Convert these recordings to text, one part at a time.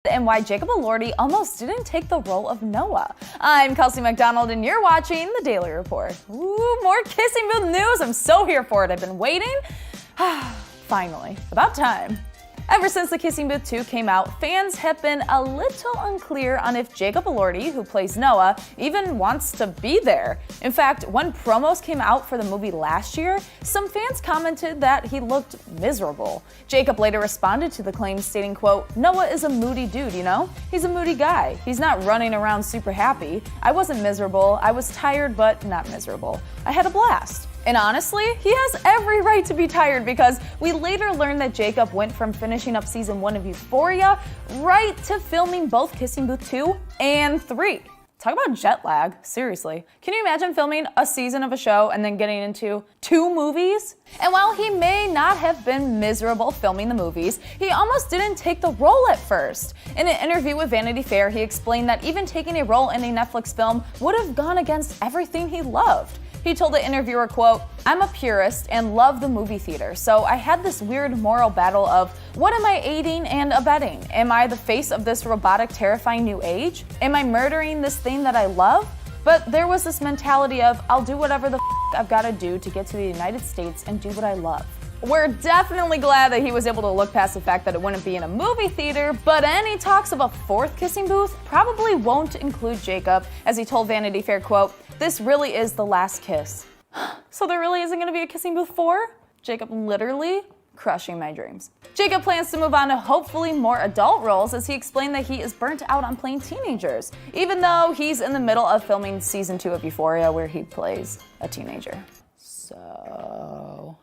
and why Jacob Elordi almost didn't take the role of Noah. I'm Kelsey McDonald and you're watching The Daily Report. Ooh, more kissing booth news. I'm so here for it. I've been waiting. Finally, about time. Ever since The Kissing Booth 2 came out, fans have been a little unclear on if Jacob Elordi, who plays Noah, even wants to be there. In fact, when promos came out for the movie last year, some fans commented that he looked miserable. Jacob later responded to the claims stating, quote, "Noah is a moody dude, you know? He's a moody guy. He's not running around super happy. I wasn't miserable. I was tired, but not miserable. I had a blast." And honestly, he has every right to be tired because we later learned that Jacob went from finishing up season 1 of Euphoria right to filming both Kissing Booth 2 and 3. Talk about jet lag, seriously. Can you imagine filming a season of a show and then getting into 2 movies? And while he may not have been miserable filming the movies, he almost didn't take the role at first. In an interview with Vanity Fair, he explained that even taking a role in a Netflix film would have gone against everything he loved. He told the interviewer, quote, "I'm a purist and love the movie theater, so I had this weird moral battle of what am I aiding and abetting? Am I the face of this robotic, terrifying new age? Am I murdering this thing that I love? But there was this mentality of I'll do whatever the I've got to do to get to the United States and do what I love." We're definitely glad that he was able to look past the fact that it wouldn't be in a movie theater, but any talks of a 4th kissing booth probably won't include Jacob, as he told Vanity Fair, quote, "This really is the last kiss." So there really isn't going to be a Kissing Booth 4? Jacob literally crushing my dreams. Jacob plans to move on to hopefully more adult roles, as he explained that he is burnt out on playing teenagers, even though he's in the middle of filming season 2 of Euphoria where he plays a teenager. So...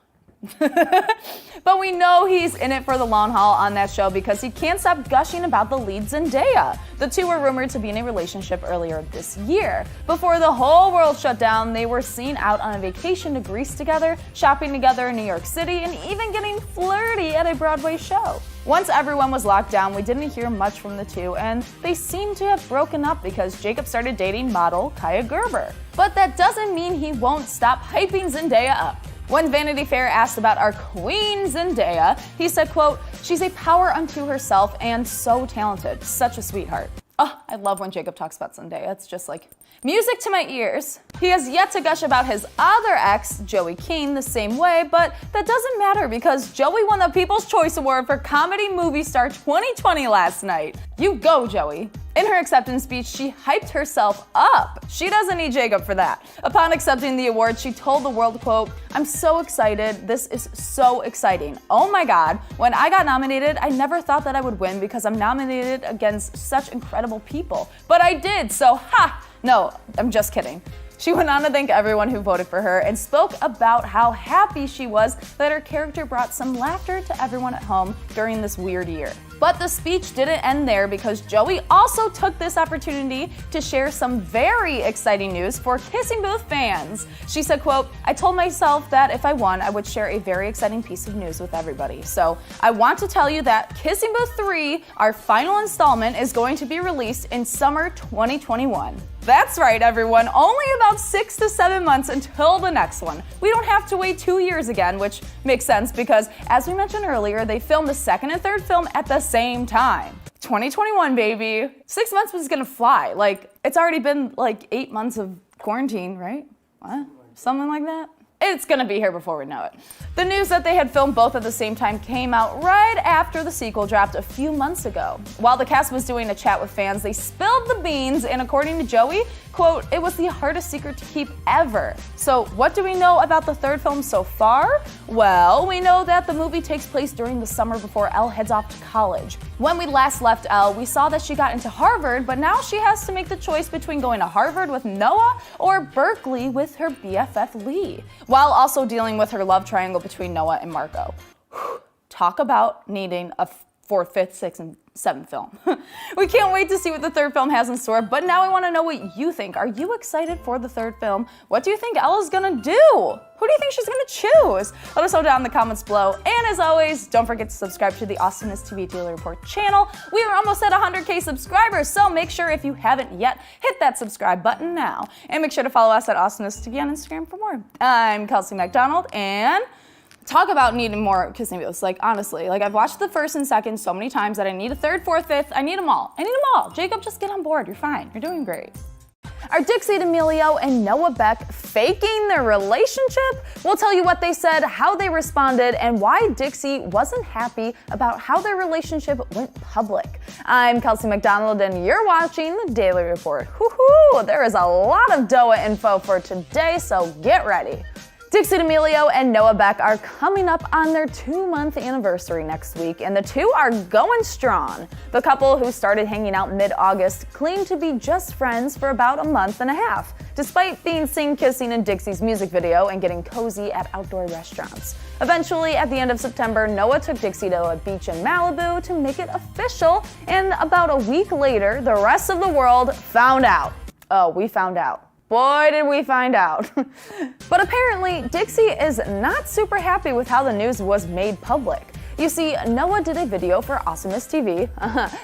But we know he's in it for the long haul on that show because he can't stop gushing about the lead Zendaya. The two were rumored to be in a relationship earlier this year. Before the whole world shut down, they were seen out on a vacation to Greece together, shopping together in New York City, and even getting flirty at a Broadway show. Once everyone was locked down, we didn't hear much from the two, and they seemed to have broken up because Jacob started dating model Kaya Gerber. But that doesn't mean he won't stop hyping Zendaya up. When Vanity Fair asked about our queen Zendaya, he said, quote, "She's a power unto herself and so talented, such a sweetheart." Oh, I love when Jacob talks about Zendaya. It's just like music to my ears. He has yet to gush about his other ex, Joey King, the same way, but that doesn't matter because Joey won the People's Choice Award for Comedy Movie Star 2020 last night. You go, Joey. In her acceptance speech, she hyped herself up. She doesn't need Jacob for that. Upon accepting the award, she told the world, quote, "I'm so excited. This is so exciting. Oh my God. When I got nominated, I never thought that I would win because I'm nominated against such incredible people. But I did, so ha! No, I'm just kidding." She went on to thank everyone who voted for her and spoke about how happy she was that her character brought some laughter to everyone at home during this weird year. But the speech didn't end there because Joey also took this opportunity to share some very exciting news for Kissing Booth fans. She said, quote, "I told myself that if I won, I would share a very exciting piece of news with everybody. So I want to tell you that Kissing Booth 3, our final installment, is going to be released in summer 2021. That's right, everyone. Only about 6 to 7 months until the next one. We don't have to wait 2 years again, which makes sense because, as we mentioned earlier, they filmed the 2nd and 3rd film at the same time. 2021, baby. 6 months was gonna fly. Like, it's already been like 8 months of quarantine, right? What? Something like that? It's gonna be here before we know it. The news that they had filmed both at the same time came out right after the sequel dropped a few months ago. While the cast was doing a chat with fans, they spilled the beans, and according to Joey, quote, "It was the hardest secret to keep ever." So what do we know about the 3rd film so far? Well, we know that the movie takes place during the summer before Elle heads off to college. When we last left Elle, we saw that she got into Harvard, but now she has to make the choice between going to Harvard with Noah or Berkeley with her BFF Lee, while also dealing with her love triangle between Noah and Marco. Talk about needing a 4th, 5th, 6th, and 7th film. We can't wait to see what the 3rd film has in store, but now we want to know what you think. Are you excited for the 3rd film? What do you think Ella's gonna do? Who do you think she's gonna choose? Let us know down in the comments below. And as always, don't forget to subscribe to the AwesomenessTV Daily Report channel. We are almost at 100K subscribers, so make sure if you haven't yet, hit that subscribe button now. And make sure to follow us at AwesomenessTV on Instagram for more. I'm Kelsey McDonald, and Talk about needing more kissing booths. Like, honestly, like I've watched the first and second so many times that I need a third, fourth, fifth. I need them all. Jacob, just get on board. You're fine. You're doing great. Are Dixie D'Amelio and Noah Beck faking their relationship? We'll tell you what they said, how they responded, and why Dixie wasn't happy about how their relationship went public. I'm Kelsey McDonald, and you're watching The Daily Report. Woohoo! There is a lot of DOA info for today, so get ready. Dixie D'Amelio and Noah Beck are coming up on their 2-month anniversary next week, and the two are going strong. The couple, who started hanging out mid-August, claimed to be just friends for about a month and a half, despite being seen kissing in Dixie's music video and getting cozy at outdoor restaurants. Eventually, at the end of September, Noah took Dixie to a beach in Malibu to make it official, and about a week later, the rest of the world found out. Oh, we found out. Boy, did we find out. But apparently, Dixie is not super happy with how the news was made public. You see, Noah did a video for AwesomenessTV,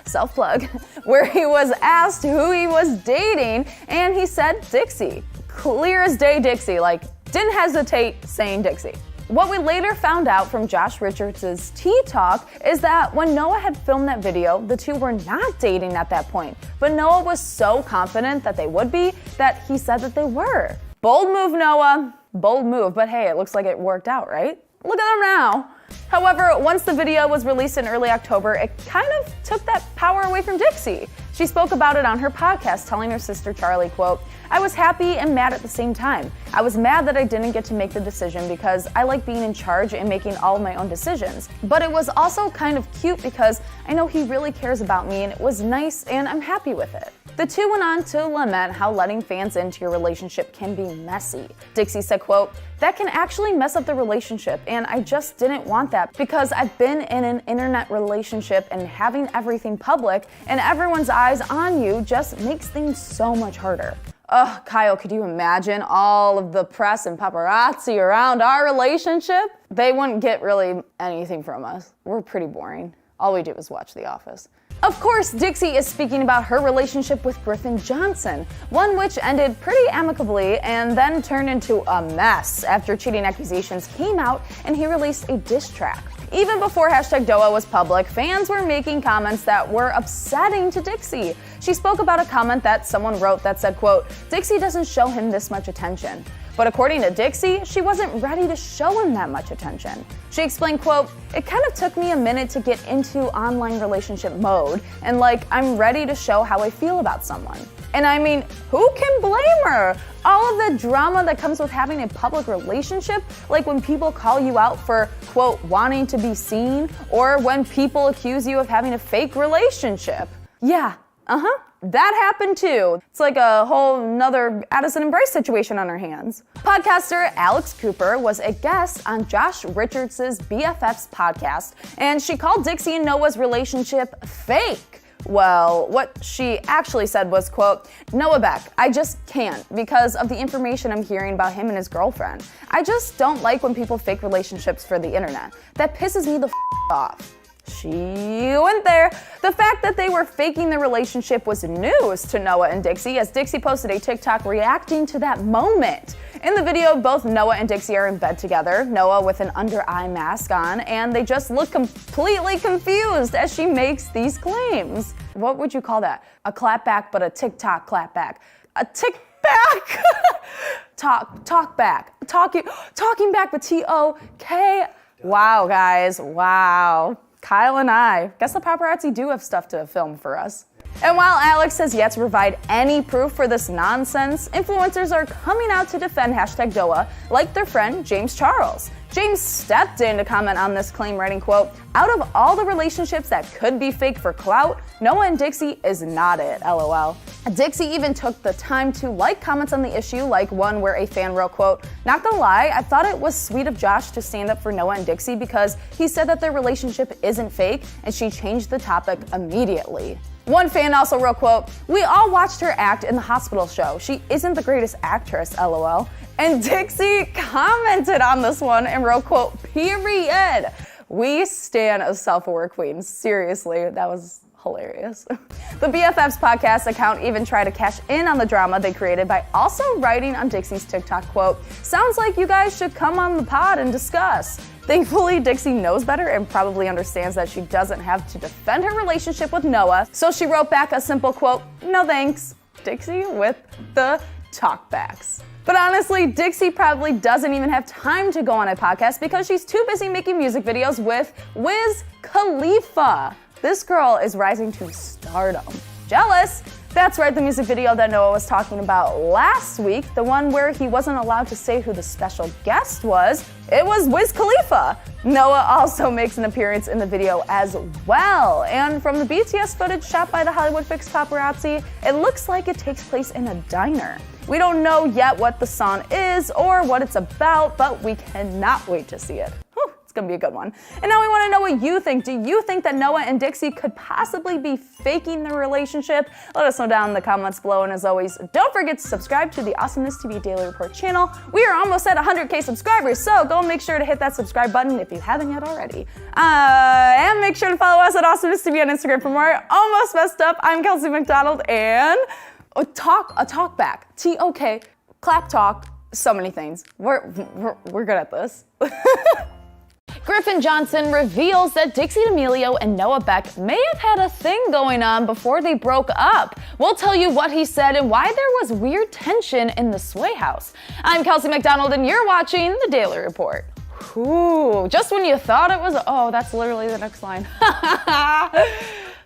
self-plug, where he was asked who he was dating, and he said Dixie. Clear as day Dixie, like, didn't hesitate saying Dixie. What we later found out from Josh Richards' TIK TOK is that when Noah had filmed that video, the two were not dating at that point. But Noah was so confident that they would be that he said that they were. Bold move, Noah. Bold move, but hey, it looks like it worked out, right? Look at them now. However, once the video was released in early October, it kind of took that power away from Dixie. She spoke about it on her podcast, telling her sister Charli, quote, "I was happy and mad at the same time. I was mad that I didn't get to make the decision because I like being in charge and making all of my own decisions. But it was also kind of cute because I know he really cares about me and it was nice and I'm happy with it." The two went on to lament how letting fans into your relationship can be messy. Dixie said, quote, "That can actually mess up the relationship, and I just didn't want that because I've been in an internet relationship and having everything public and everyone's eyes on you just makes things so much harder." Ugh, Kyle, could you imagine all of the press and paparazzi around our relationship? They wouldn't get really anything from us. We're pretty boring. All we do is watch The Office. Of course, Dixie is speaking about her relationship with Griffin, one which ended pretty amicably and then turned into a mess after cheating accusations came out and he released a diss track. Even before #DOA was public, fans were making comments that were upsetting to Dixie. She spoke about a comment that someone wrote that said, quote, "Dixie doesn't show him this much attention." But according to Dixie, she wasn't ready to show him that much attention. She explained, quote, "It kind of took me a minute to get into online relationship mode, and like, I'm ready to show how I feel about someone." And I mean, who can blame her? All of the drama that comes with having a public relationship, like when people call you out for, quote, "wanting to be seen," or when people accuse you of having a fake relationship. Yeah, that happened too. It's like a whole nother Addison and Bryce situation on our hands. Podcaster Alex Cooper was a guest on Josh Richards' BFF's podcast, and she called Dixie and Noah's relationship fake. Well, what she actually said was, quote, "Noah Beck, I just can't because of the information I'm hearing about him and his girlfriend. I just don't like when people fake relationships for the internet. That pisses me the off." She went there. The fact that they were faking the relationship was news to Noah and Dixie, as Dixie posted a TikTok reacting to that moment. In the video, both Noah and Dixie are in bed together, Noah with an under-eye mask on, and they just look completely confused as she makes these claims. What would you call that? A clapback, but a TikTok clapback. A tick back? Talk back. Talking back with T-O-K. Wow, guys, wow. Kyle and I, guess the paparazzi do have stuff to film for us. And while Alex has yet to provide any proof for this nonsense, influencers are coming out to defend #DOA, like their friend James Charles. James stepped in to comment on this claim, writing, quote, "Out of all the relationships that could be fake for clout, Noah and Dixie is not it, LOL. Dixie even took the time to like comments on the issue, like one where a fan wrote, quote, "Not gonna lie, I thought it was sweet of Josh to stand up for Noah and Dixie because he said that their relationship isn't fake, and she changed the topic immediately." One fan also wrote, quote, "We all watched her act in the hospital show. She isn't the greatest actress, LOL. And Dixie commented on this one and wrote, quote, "Period. We stan a self-aware queen." Seriously, that was hilarious. The BFF's podcast account even tried to cash in on the drama they created by also writing on Dixie's TikTok, quote, "Sounds like you guys should come on the pod and discuss." Thankfully, Dixie knows better and probably understands that she doesn't have to defend her relationship with Noah, so she wrote back a simple quote, "No thanks, Dixie," with the talkbacks. But honestly, Dixie probably doesn't even have time to go on a podcast because she's too busy making music videos with Wiz Khalifa. This girl is rising to stardom. Jealous? That's right, the music video that Noah was talking about last week, the one where he wasn't allowed to say who the special guest was, it was Wiz Khalifa. Noah also makes an appearance in the video as well. And from the BTS footage shot by the Hollywood Fix paparazzi, it looks like it takes place in a diner. We don't know yet what the song is or what it's about, but we cannot wait to see it. It's gonna be a good one. And now we wanna know what you think. Do you think that Noah and Dixie could possibly be faking their relationship? Let us know down in the comments below. And as always, don't forget to subscribe to the AwesomenessTV Daily Report channel. We are almost at 100K subscribers, so go make sure to hit that subscribe button if you haven't yet already. And make sure to follow us at AwesomenessTV on Instagram for more. Almost messed up. I'm Kelsey McDonald, and a talk back. TOK, clap talk, so many things. We're good at this. Griffin Johnson reveals that Dixie D'Amelio and Noah Beck may have had a thing going on before they broke up. We'll tell you what he said and why there was weird tension in the Sway house. I'm Kelsey McDonald, and you're watching The Daily Report. Ooh, just when you thought it was, oh, that's literally the next line.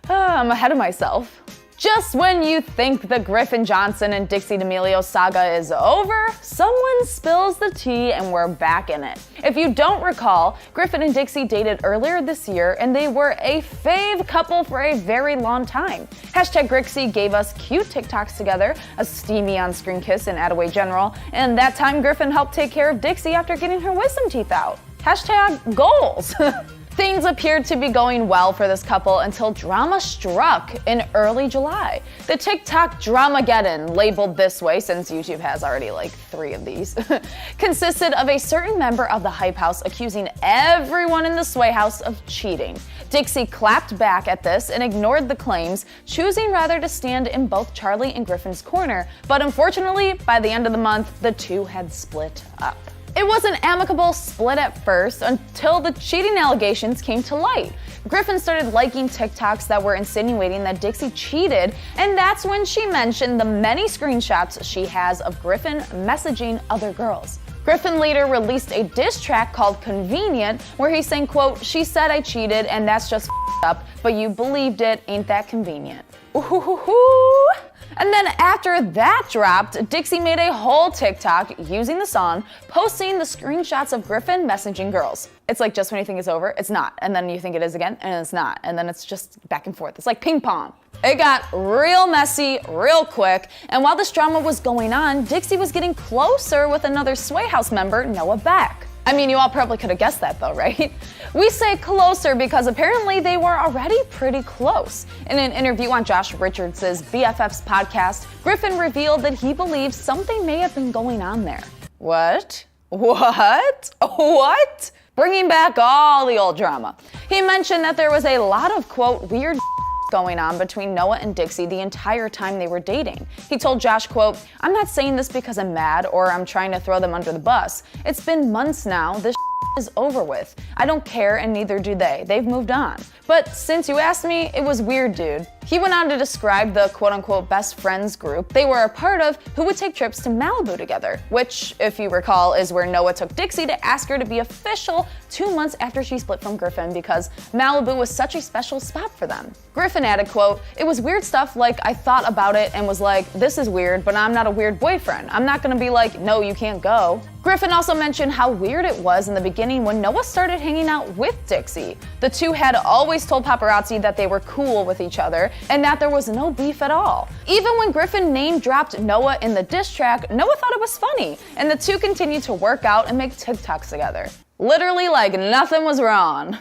I'm ahead of myself. Just when you think the Griffin Johnson and Dixie D'Amelio saga is over, someone spills the tea and we're back in it. If you don't recall, Griffin and Dixie dated earlier this year and they were a fave couple for a very long time. Hashtag Grixie gave us cute TikToks together, a steamy on-screen kiss and Attaway General, and that time Griffin helped take care of Dixie after getting her wisdom teeth out. Hashtag goals. Things appeared to be going well for this couple until drama struck in early July. The TikTok Dramageddon, labeled this way since YouTube has already like 3 of these, consisted of a certain member of the Hype House accusing everyone in the Sway house of cheating. Dixie clapped back at this and ignored the claims, choosing rather to stand in both Charli and Griffin's corner, but unfortunately, by the end of the month, the two had split up. It was an amicable split at first until the cheating allegations came to light. Griffin started liking TikToks that were insinuating that Dixie cheated, and that's when she mentioned the many screenshots she has of Griffin messaging other girls. Griffin later released a diss track called Convenient, where he's saying, quote, "She said I cheated and that's just up, but you believed it, ain't that convenient?" Ooh. And then after that dropped, Dixie made a whole TikTok using the song, posting the screenshots of Griffin messaging girls. It's like just when you think it's over, it's not. And then you think it is again, and it's not. And then it's just back and forth. It's like ping pong. It got real messy, real quick. And while this drama was going on, Dixie was getting closer with another Sway House member, Noah Beck. I mean, you all probably could have guessed that though, right? We say closer because apparently they were already pretty close. In an interview on Josh Richards' BFF's podcast, Griffin revealed that he believes something may have been going on there. What? Bringing back all the old drama. He mentioned that there was a lot of, quote, weird going on between Noah and Dixie the entire time they were dating. He told Josh, quote, "I'm not saying this because I'm mad or I'm trying to throw them under the bus. It's been months now. This is over with. I don't care and neither do they. They've moved on. But since you asked me, it was weird, dude." He went on to describe the quote-unquote best friends group they were a part of who would take trips to Malibu together, which, if you recall, is where Noah took Dixie to ask her to be official 2 months after she split from Griffin because Malibu was such a special spot for them. Griffin added, quote, "It was weird stuff like I thought about it and was like, this is weird, but I'm not a weird boyfriend. I'm not gonna be like, no, you can't go." Griffin also mentioned how weird it was in the beginning when Noah started hanging out with Dixie. The two had always told paparazzi that they were cool with each other and that there was no beef at all. Even when Griffin name-dropped Noah in the diss track, Noah thought it was funny, and the two continued to work out and make TikToks together. Literally like nothing was wrong.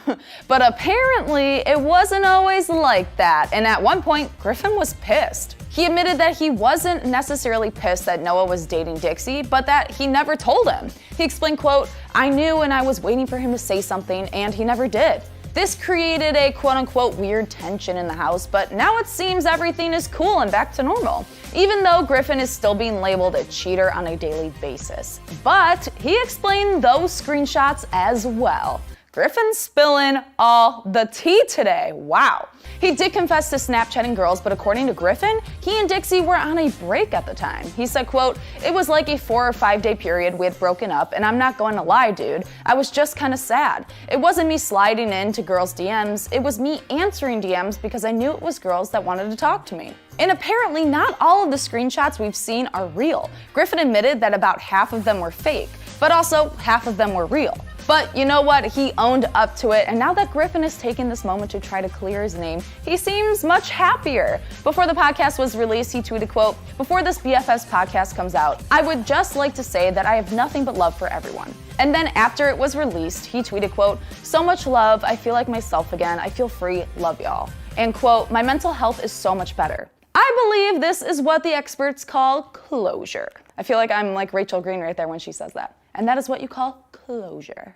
But apparently it wasn't always like that, and at one point, Griffin was pissed. He admitted that he wasn't necessarily pissed that Noah was dating Dixie, but that he never told him. He explained, quote, "I knew and I was waiting for him to say something, and he never did. This created a quote-unquote weird tension in the house, but now it seems everything is cool and back to normal, even though Griffin is still being labeled a cheater on a daily basis. But he explained those screenshots as well. Griffin's spilling all the tea today. Wow. He did confess to Snapchatting girls, but according to Griffin, he and Dixie were on a break at the time. He said, quote, "It was like a 4 or 5 day period we had broken up, and I'm not going to lie, dude. I was just kind of sad. It wasn't me sliding into girls' DMs, it was me answering DMs because I knew it was girls that wanted to talk to me." And apparently not all of the screenshots we've seen are real. Griffin admitted that about half of them were fake, but also half of them were real. But you know what? He owned up to it, and now that Griffin has taken this moment to try to clear his name, he seems much happier. Before the podcast was released, he tweeted, quote, "Before this BFFs podcast comes out, I would just like to say that I have nothing but love for everyone." And then after it was released, he tweeted, quote, "So much love, I feel like myself again, I feel free, love y'all." And quote, "My mental health is so much better." I believe this is what the experts call closure. I feel like I'm like Rachel Green right there when she says that. And that is what you call closure.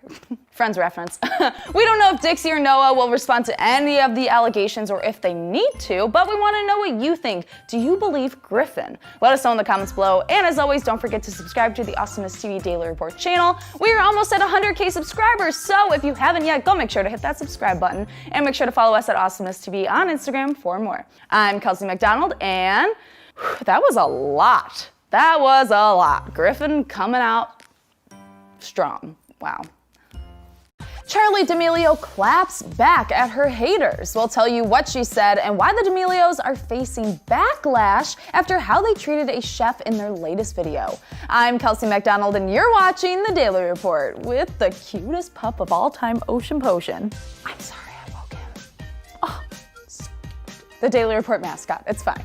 Friends reference. We don't know if Dixie or Noah will respond to any of the allegations or if they need to, but we want to know what you think. Do you believe Griffin? Let us know in the comments below. And as always, don't forget to subscribe to the AwesomenessTV Daily Report channel. We are almost at 100K subscribers, so if you haven't yet, go make sure to hit that subscribe button and make sure to follow us at AwesomenessTV on Instagram for more. I'm Kelsey McDonald, and that was a lot. That was a lot. Griffin coming out strong. Wow. Charli D'Amelio claps back at her haters. We'll tell you what she said and why the D'Amelios are facing backlash after how they treated a chef in their latest video. I'm Kelsey McDonald, and you're watching The Daily Report with the cutest pup of all time, Ocean Potion. I'm sorry I woke him. Oh, the Daily Report mascot. It's fine.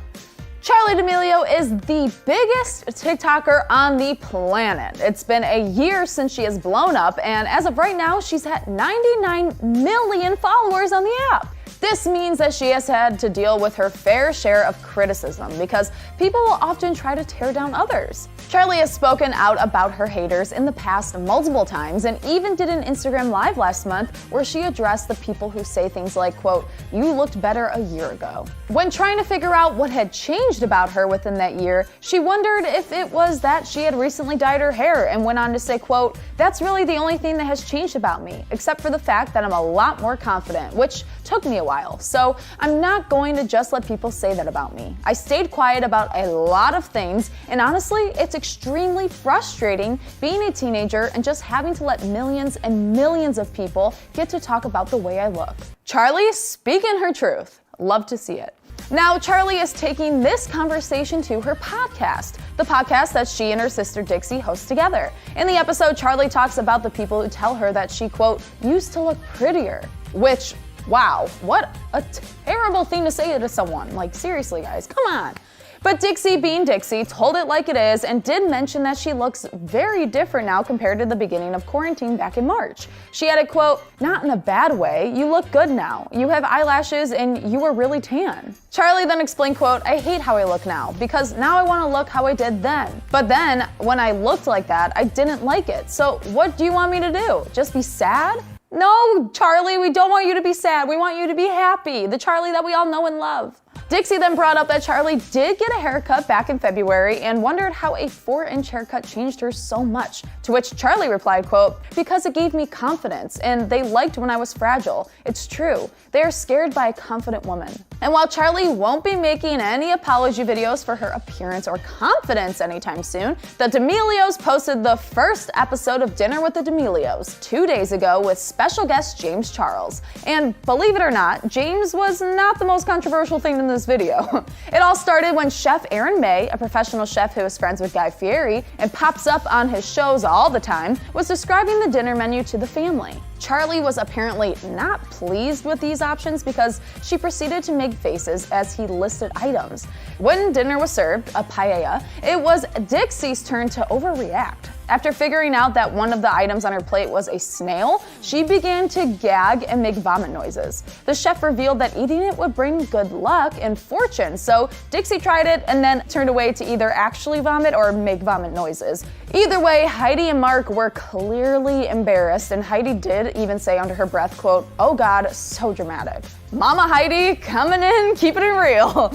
Charli D'Amelio is the biggest TikToker on the planet. It's been a year since she has blown up, and as of right now, she's at 99 million followers on the app. This means that she has had to deal with her fair share of criticism because people will often try to tear down others. Charli has spoken out about her haters in the past multiple times and even did an Instagram live last month where she addressed the people who say things like, quote, "You looked better a year ago." When trying to figure out what had changed about her within that year, she wondered if it was that she had recently dyed her hair and went on to say, quote, "That's really the only thing that has changed about me, except for the fact that I'm a lot more confident, which took me a while. So I'm not going to just let people say that about me. I stayed quiet about a lot of things, and honestly, it's extremely frustrating being a teenager and just having to let millions and millions of people get to talk about the way I look." Charli speaking her truth. Love to see it. Now, Charli is taking this conversation to her podcast, the podcast that she and her sister Dixie host together. In the episode, Charli talks about the people who tell her that she, quote, "used to look prettier," which, wow, what a terrible thing to say to someone. Like, seriously, guys, come on. But Dixie, being Dixie, told it like it is and did mention that she looks very different now compared to the beginning of quarantine back in March. She added, quote, "Not in a bad way. You look good now. You have eyelashes and you are really tan." Charli then explained, quote, "I hate how I look now because now I want to look how I did then. But then when I looked like that, I didn't like it. So what do you want me to do? Just be sad?" No, Charli, we don't want you to be sad. We want you to be happy. The Charli that we all know and love. Dixie then brought up that Charli did get a haircut back in February and wondered how a 4-inch haircut changed her so much. To which Charli replied, quote, "Because it gave me confidence and they liked when I was fragile. It's true. They are scared by a confident woman." And while Charli won't be making any apology videos for her appearance or confidence anytime soon, the D'Amelios posted the first episode of Dinner with the D'Amelios 2 days ago with special guest James Charles. And believe it or not, James was not the most controversial thing in this video. It all started when Chef Aaron May, a professional chef who is friends with Guy Fieri and pops up on his shows all the time, was describing the dinner menu to the family. Charli was apparently not pleased with these options because she proceeded to make faces as he listed items. When dinner was served, a paella, it was Dixie's turn to overreact. After figuring out that one of the items on her plate was a snail, she began to gag and make vomit noises. The chef revealed that eating it would bring good luck and fortune, so Dixie tried it and then turned away to either actually vomit or make vomit noises. Either way, Heidi and Mark were clearly embarrassed, and Heidi did even say under her breath, quote, "Oh God, so dramatic." Mama Heidi coming in, keeping it real.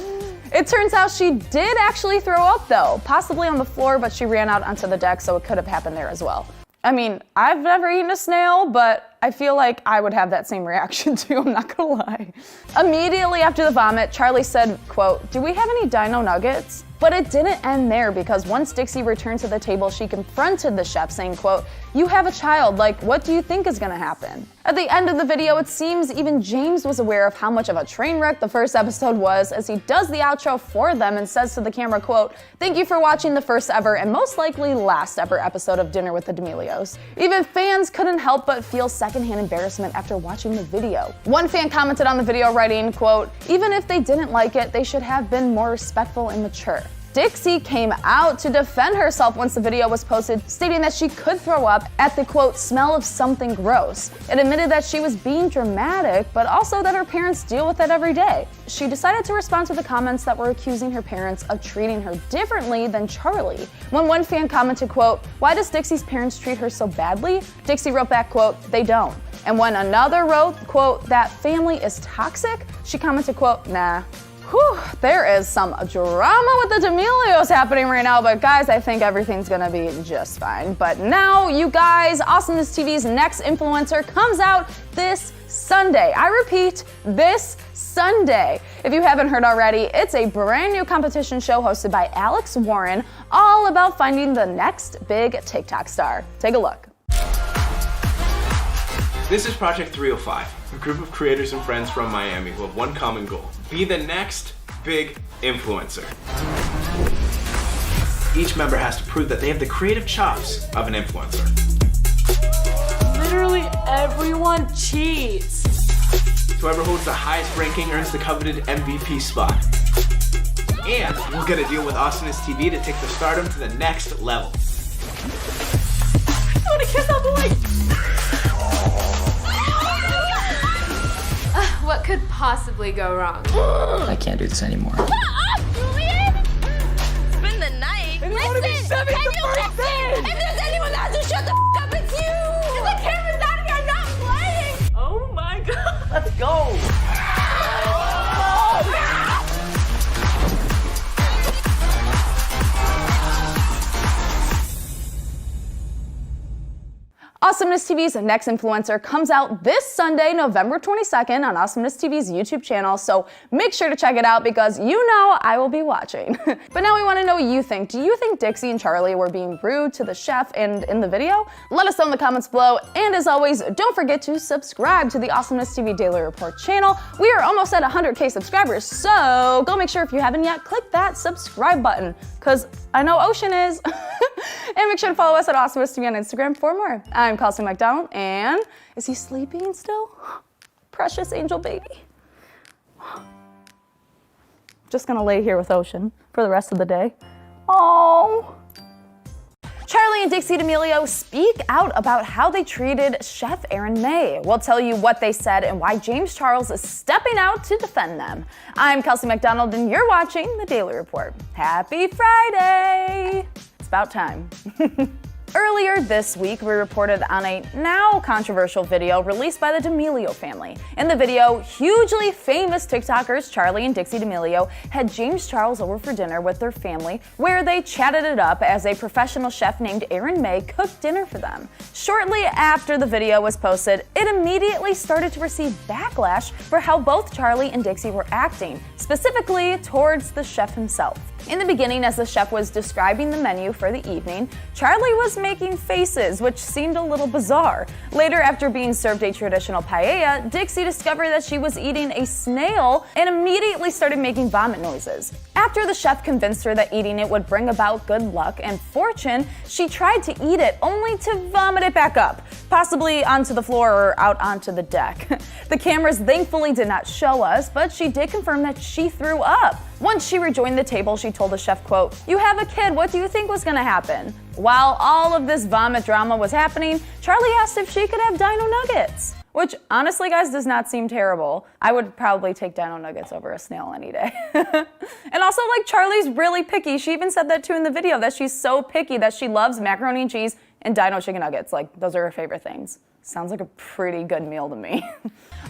It turns out she did actually throw up though, possibly on the floor, but she ran out onto the deck, so it could have happened there as well. I mean, I've never eaten a snail, but I feel like I would have that same reaction too, I'm not gonna lie. Immediately after the vomit, Charli said, quote, "Do we have any dino nuggets?" But it didn't end there, because once Dixie returned to the table, she confronted the chef saying, quote, "You have a child, like what do you think is gonna happen?" At the end of the video, it seems even James was aware of how much of a train wreck the first episode was, as he does the outro for them and says to the camera, quote, "Thank you for watching the first ever and most likely last ever episode of Dinner with the D'Amelios." Even fans couldn't help but feel secondhand embarrassment after watching the video. One fan commented on the video writing, quote, "Even if they didn't like it, they should have been more respectful and mature." Dixie came out to defend herself once the video was posted, stating that she could throw up at the, quote, "smell of something gross." It admitted that she was being dramatic, but also that her parents deal with it every day. She decided to respond to the comments that were accusing her parents of treating her differently than Charli. When one fan commented, quote, "Why does Dixie's parents treat her so badly?" Dixie wrote back, quote, "They don't." And when another wrote, quote, "That family is toxic," she commented, quote, "Nah." Whew, there is some drama with the D'Amelios happening right now, but guys, I think everything's gonna be just fine. But now, you guys, Awesomeness TV's next influencer comes out this Sunday. I repeat, this Sunday. If you haven't heard already, it's a brand new competition show hosted by Alex Warren, all about finding the next big TikTok star. Take a look. This is Project 305, a group of creators and friends from Miami who have one common goal: be the next big influencer. Each member has to prove that they have the creative chops of an influencer. Literally everyone cheats. Whoever holds the highest ranking earns the coveted MVP spot. And we'll get a deal with Awesomeness TV to take the stardom to the next level. I want to kiss that boy. What could possibly go wrong? I can't do this anymore. Julian! Spend the night. And you want to be 70 Can the you first day! If there's anyone that has to shut the f up, it's you! If the camera's on me, I'm not playing! Oh my God. Let's go. Awesomeness TV's next influencer comes out this Sunday, November 22nd on Awesomeness TV's YouTube channel, so make sure to check it out because you know I will be watching. But now we want to know what you think. Do you think Dixie and Charli were being rude to the chef and in the video? Let us know in the comments below, and as always, don't forget to subscribe to the Awesomeness TV Daily Report channel. We are almost at 100K subscribers, so go make sure if you haven't yet, click that subscribe button, because I know Ocean is. And make sure to follow us at Awesomeness TV on Instagram for more. I'm Kelsey McDonald, and is he sleeping still? Precious angel baby. Just gonna lay here with Ocean for the rest of the day. Oh. Charli and Dixie D'Amelio speak out about how they treated Chef Erin May. We'll tell you what they said and why James Charles is stepping out to defend them. I'm Kelsey McDonald, and you're watching The Daily Report. Happy Friday! It's about time. Earlier this week, we reported on a now controversial video released by the D'Amelio family. In the video, hugely famous TikTokers Charli and Dixie D'Amelio had James Charles over for dinner with their family, where they chatted it up as a professional chef named Erin May cooked dinner for them. Shortly after the video was posted, it immediately started to receive backlash for how both Charli and Dixie were acting, specifically towards the chef himself. In the beginning, as the chef was describing the menu for the evening, Charli was making faces, which seemed a little bizarre. Later, after being served a traditional paella, Dixie discovered that she was eating a snail and immediately started making vomit noises. After the chef convinced her that eating it would bring about good luck and fortune, she tried to eat it, only to vomit it back up. possibly onto the floor or out onto the deck. The cameras thankfully did not show us, but she did confirm that she threw up. Once she rejoined the table, she told the chef, quote, "You have a kid, what do you think was gonna happen?" While all of this vomit drama was happening, Charli asked if she could have dino nuggets. Which, honestly, guys, does not seem terrible. I would probably take dino nuggets over a snail any day. And also, like, Charli's really picky. She even said that too in the video, that she's so picky that she loves macaroni and cheese and dino chicken nuggets. Like, those are her favorite things. Sounds like a pretty good meal to me.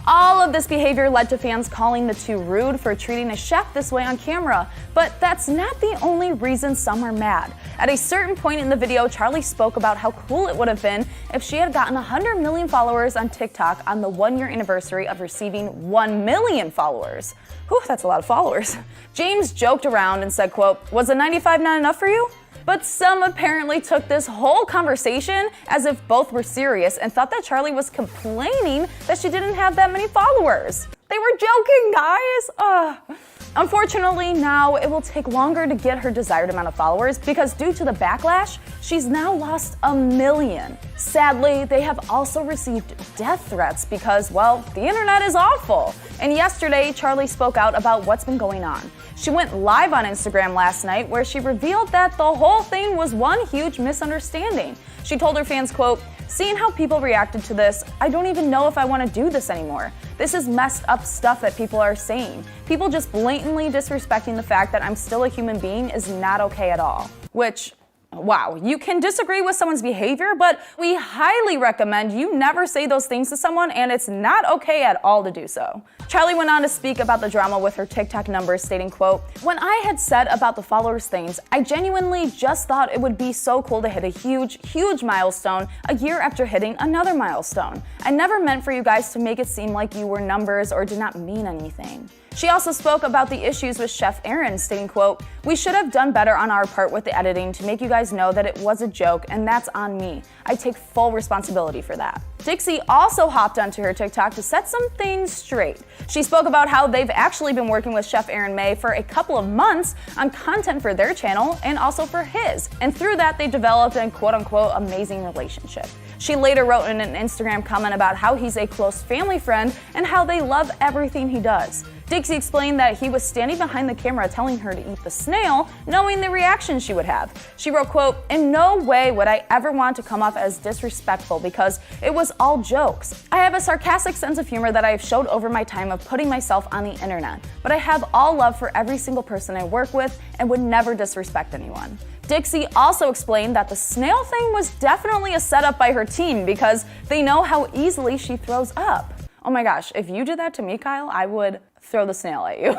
All of this behavior led to fans calling the two rude for treating a chef this way on camera, but that's not the only reason some are mad. At a certain point in the video, Charli spoke about how cool it would have been if she had gotten 100 million followers on TikTok on the 1-year anniversary of receiving 1 million followers. Whew, that's a lot of followers. James joked around and said, quote, "Was a 95 not enough for you?" But some apparently took this whole conversation as if both were serious and thought that Charli was complaining that she didn't have that many followers. They were joking, guys. Unfortunately, now it will take longer to get her desired amount of followers because due to the backlash, she's now lost 1 million. Sadly, they have also received death threats because, well, the internet is awful. And yesterday, Charli spoke out about what's been going on. She went live on Instagram last night where she revealed that the whole thing was one huge misunderstanding. She told her fans, quote, "Seeing how people reacted to this, I don't even know if I want to do this anymore. This is messed up stuff that people are saying. People just blatantly disrespecting the fact that I'm still a human being is not okay at all." Which, wow, you can disagree with someone's behavior, but we highly recommend you never say those things to someone, and it's not okay at all to do so. Charli went on to speak about the drama with her TikTok numbers, stating, quote, "When I had said about the followers things, I genuinely just thought it would be so cool to hit a huge milestone a year after hitting another milestone. I never meant for you guys to make it seem like you were numbers or did not mean anything." She also spoke about the issues with Chef Aaron, stating, quote, "We should have done better on our part with the editing to make you guys know that it was a joke, and that's on me. I take full responsibility for that." Dixie also hopped onto her TikTok to set some things straight. She spoke about how they've actually been working with Chef Aaron May for a couple of months on content for their channel and also for his, and through that they developed a quote-unquote amazing relationship. She later wrote in an Instagram comment about how he's a close family friend and how they love everything he does. Dixie explained that he was standing behind the camera telling her to eat the snail, knowing the reaction she would have. She wrote, quote, "In no way would I ever want to come off as disrespectful because it was all jokes. I have a sarcastic sense of humor that I have showed over my time of putting myself on the internet, but I have all love for every single person I work with and would never disrespect anyone." Dixie also explained that the snail thing was definitely a setup by her team because they know how easily she throws up. Oh my gosh, if you did that to me, Kyle, I would throw the snail at you.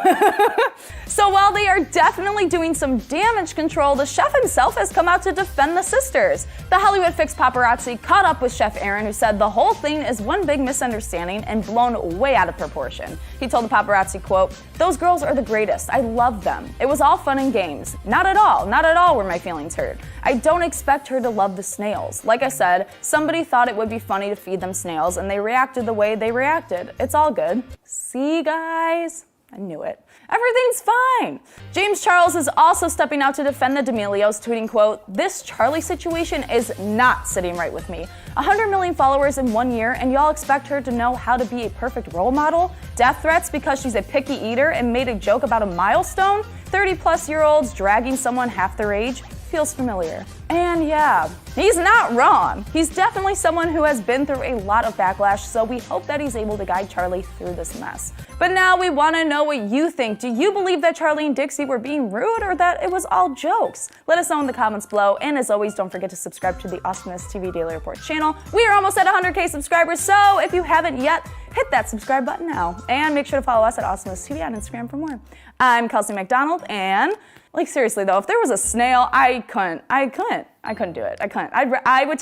So while they are definitely doing some damage control, the chef himself has come out to defend the sisters. The Hollywood Fix paparazzi caught up with Chef Aaron, who said the whole thing is one big misunderstanding and blown way out of proportion. He told the paparazzi, quote, "Those girls are the greatest. I love them. It was all fun and games. Not at all were my feelings hurt. I don't expect her to love the snails. Like I said, somebody thought it would be funny to feed them snails and they reacted the way they reacted. It's all good." See, guys? I knew it. Everything's fine. James Charles is also stepping out to defend the D'Amelios, tweeting, quote, "This Charli situation is not sitting right with me. 100 million followers in 1 year and y'all expect her to know how to be a perfect role model? Death threats because she's a picky eater and made a joke about a milestone? 30-plus-year-olds dragging someone half their age? Feels familiar." And yeah, he's not wrong. He's definitely someone who has been through a lot of backlash, so we hope that he's able to guide Charli through this mess. But now we want to know what you think. Do you believe that Charli and Dixie were being rude or that it was all jokes? Let us know in the comments below, and as always, don't forget to subscribe to the AwesomenessTV Daily Report channel. We are almost at 100K subscribers, so if you haven't yet, hit that subscribe button now. And make sure to follow us at AwesomenessTV on Instagram for more. I'm Kelsey McDonald, and like seriously though, if there was a snail, I couldn't do it. I would take